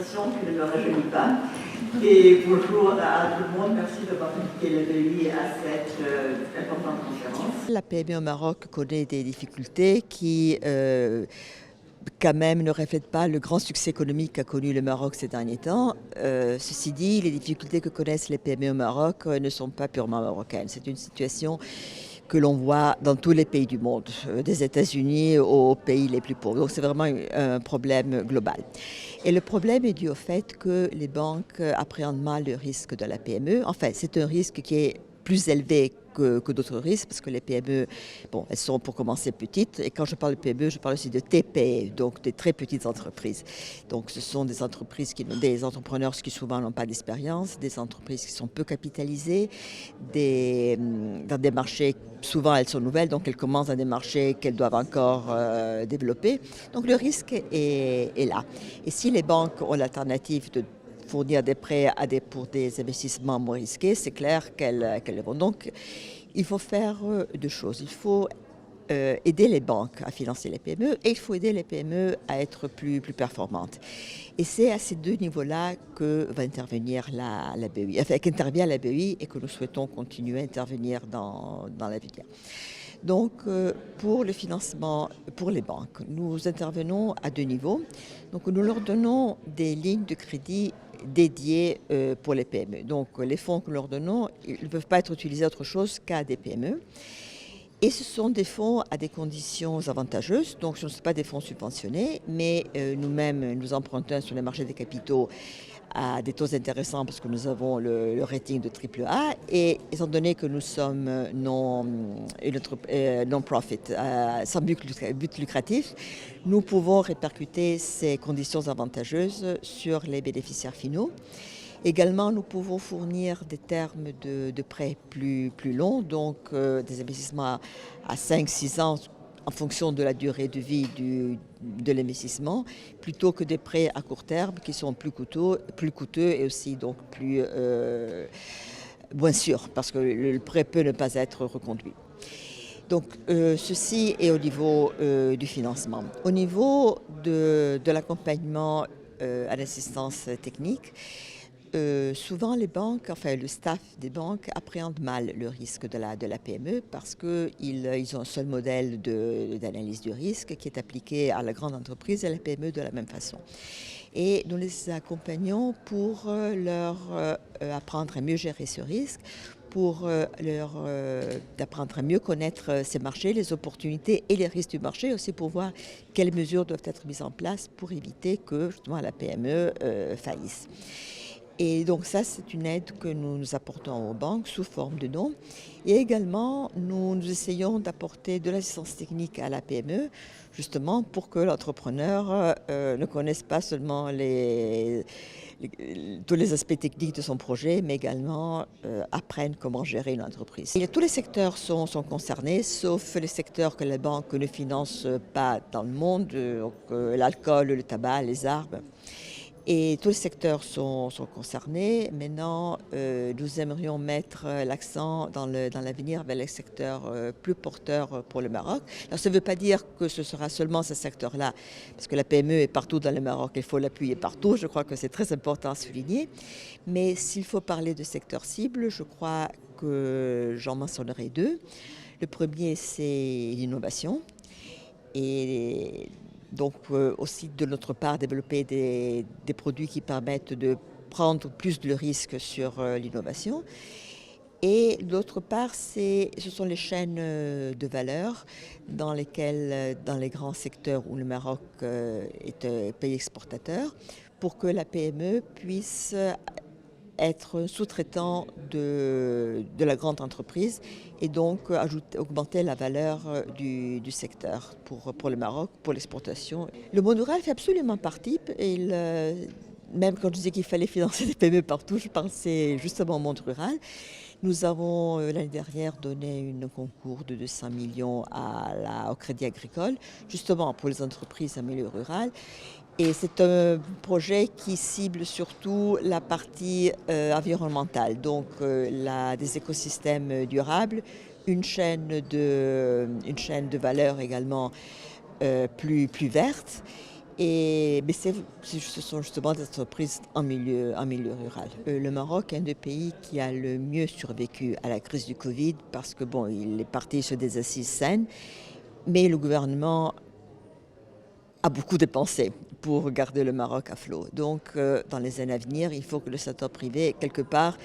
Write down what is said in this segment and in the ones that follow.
présentation qui ne me rajeunit pas. Et bonjour à tout le monde, merci d'avoir invité la BEI à cette importante conférence. La PME au Maroc connaît des difficultés qui quand même ne reflètent pas le grand succès économique qu'a connu le Maroc ces derniers temps. Ceci dit, les difficultés que connaissent les PME au Maroc ne sont pas purement marocaines. C'est une situation que l'on voit dans tous les pays du monde, des États-Unis aux pays les plus pauvres. Donc c'est vraiment un problème global. Et le problème est dû au fait que les banques appréhendent mal le risque de la PME. Enfin, c'est un risque qui est plus élevé que d'autres risques, parce que les PME, bon, elles sont pour commencer petites. Et quand je parle de PME, je parle aussi de TPE, donc des très petites entreprises. Donc ce sont des entreprises, des entrepreneurs qui souvent n'ont pas d'expérience, des entreprises qui sont peu capitalisées, dans des marchés, souvent elles sont nouvelles, donc elles commencent dans des marchés qu'elles doivent encore développer. Donc le risque est là. Et si les banques ont l'alternative de fournir des prêts pour des investissements moins risqués, c'est clair qu'elles le vont. Donc, il faut faire deux choses. Il faut aider les banques à financer les PME et il faut aider les PME à être plus performantes. Et c'est à ces deux niveaux-là que va intervenir la BEI, enfin qu'intervient la BEI et que nous souhaitons continuer à intervenir dans l'avenir. Donc, pour le financement pour les banques, nous intervenons à deux niveaux. Donc, nous leur donnons des lignes de crédit dédiées pour les PME. Donc, les fonds que nous leur donnons, ils ne peuvent pas être utilisés autre chose qu'à des PME. Et ce sont des fonds à des conditions avantageuses, donc ce ne sont pas des fonds subventionnés, mais nous-mêmes, nous empruntons sur les marchés des capitaux à des taux intéressants parce que nous avons le rating de AAA et étant donné que nous sommes non-profit, sans but lucratif, nous pouvons répercuter ces conditions avantageuses sur les bénéficiaires finaux. Également, nous pouvons fournir des termes de prêts plus longs, donc des investissements à 5-6 ans en fonction de la durée de vie de l'investissement, plutôt que des prêts à court terme qui sont plus coûteux et aussi donc moins sûrs, parce que le prêt peut ne pas être reconduit. Donc ceci est au niveau du financement. Au niveau de l'accompagnement à l'assistance technique, souvent les banques, enfin le staff des banques appréhendent mal le risque de la PME parce qu'ils ont un seul modèle d'analyse du risque qui est appliqué à la grande entreprise et à la PME de la même façon. Et nous les accompagnons pour leur apprendre à mieux gérer ce risque, pour leur apprendre à mieux connaître ces marchés, les opportunités et les risques du marché, aussi pour voir quelles mesures doivent être mises en place pour éviter que justement la PME faillisse. Et donc ça, c'est une aide que nous apportons aux banques sous forme de dons. Et également, nous essayons d'apporter de l'assistance technique à la PME, justement pour que l'entrepreneur ne connaisse pas seulement tous les aspects techniques de son projet, mais également apprenne comment gérer une entreprise. Et tous les secteurs sont concernés, sauf les secteurs que les banques ne financent pas dans le monde, l'alcool, le tabac, les armes. Et tous les secteurs sont concernés. Maintenant, nous aimerions mettre l'accent dans l'avenir vers les secteurs plus porteurs pour le Maroc. Alors, ça ne veut pas dire que ce sera seulement ce secteur-là, parce que la PME est partout dans le Maroc, il faut l'appuyer partout. Je crois que c'est très important à souligner. Mais s'il faut parler de secteurs cibles, je crois que j'en mentionnerai deux. Le premier, c'est l'innovation. Et donc aussi de notre part développer des produits qui permettent de prendre plus de risques sur l'innovation. Et d'autre part, ce sont les chaînes de valeur dans lesquelles, dans les grands secteurs où le Maroc est un pays exportateur, pour que la PME puisse être sous-traitant de la grande entreprise et donc augmenter la valeur du secteur pour le Maroc, pour l'exportation. Le monde rural fait absolument partie. Même quand je disais qu'il fallait financer des PME partout, je pensais justement au monde rural. Nous avons l'année dernière donné un concours de 200 millions au Crédit Agricole, justement pour les entreprises en milieu rural. Et c'est un projet qui cible surtout la partie environnementale, donc des écosystèmes durables, une chaîne de valeur également plus verte. Ce sont justement des entreprises en milieu rural. Le Maroc est un des pays qui a le mieux survécu à la crise du Covid parce que bon, il est parti sur des assises saines, mais le gouvernement a beaucoup dépensé pour garder le Maroc à flot. Donc, dans les années à venir, il faut que le secteur privé, quelque part,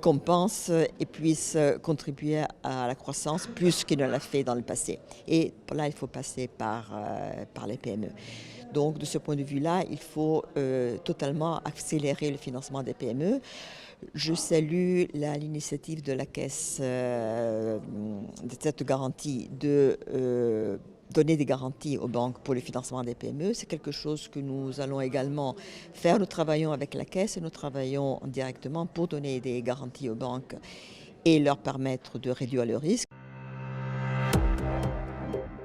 compense et puisse contribuer à la croissance plus qu'il ne l'a fait dans le passé. Et pour là, il faut passer par les PME. Donc, de ce point de vue-là, il faut totalement accélérer le financement des PME. Je salue l'initiative de la Caisse de cette garantie de donner des garanties aux banques pour le financement des PME. C'est quelque chose que nous allons également faire. Nous travaillons avec la Caisse et nous travaillons directement pour donner des garanties aux banques et leur permettre de réduire le risque.